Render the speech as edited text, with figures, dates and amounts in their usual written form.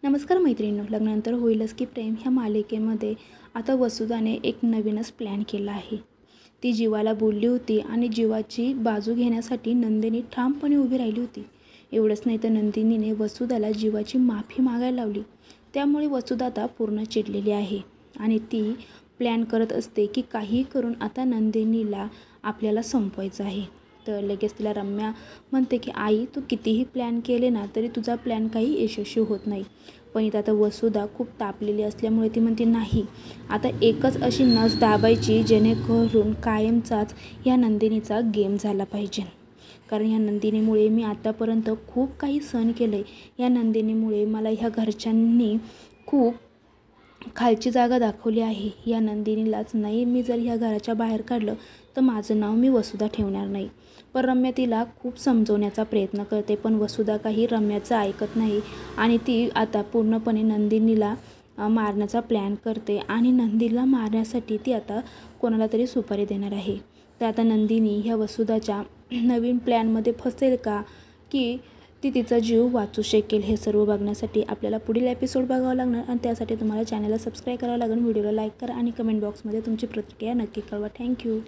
नमस्कार मैत्रिणींनो, लग्नानंतर होईलच की प्रेम ह्या मालिकेमध्ये आता वसुधाने एक नवीनच प्लॅन केला आहे। ती जीवाला बोलली होती आणि जीवाची बाजू घेण्यासाठी नंदिनी ठामपणे उभी राहिली होती। एवढंच नाही तर नंदिनीने वसुधाला जीवाची माफी मागायला लावली। त्यामुळे वसुधा आता पूर्ण चिडलेली आहे आणि ती प्लॅन करत असते की काही करून आता नंदिनीला आपल्याला संपवायचं आहे। तर लगेच तिला रम्या म्हणते की आई, तू कितीही प्लॅन केले ना तरी तुझा प्लॅन काही यशस्वी होत नाही। पण इथं आता वसुधा खूप तापलेली असल्यामुळे ती म्हणते नाही, आता एकच अशी नस दाबायची जेणेकरून कायमचाच या नंदिनीचा गेम झाला पाहिजे। कारण ह्या नंदिनीमुळे मी आतापर्यंत खूप काही सहन केले। या नंदिनीमुळे मला ह्या घरच्यांनी खूप खालची जागा दाखवली आहे। या नंदिनीलाच नाही मी जर ह्या घराच्या बाहेर काढलं तर माझं नाव मी वसुधा ठेवणार नाही। पण रम्या तिला खूप समजवण्याचा प्रयत्न करते, पण वसुधा काही रम्याचं ऐकत नाही आणि ती आता पूर्णपणे नंदिनीला मारण्याचा प्लॅन करते आणि नंदिनीला मारण्यासाठी ती आता कोणाला तरी सुपारी देणार आहे। तर आता नंदिनी ह्या वसुधाच्या नवीन प्लॅनमध्ये फसेल का, की ती तिचा जीव वाचू शकेल, हे सर्व बघण्यासाठी आपल्याला पुढील एपिसोड बघावं लागणार। आणि त्यासाठी तुम्हाला चॅनलला सबस्क्राईब करावं लागेल, व्हिडिओला लाईक करा आणि कमेंट बॉक्समध्ये तुमची प्रतिक्रिया नक्की कळवा। थँक्यू।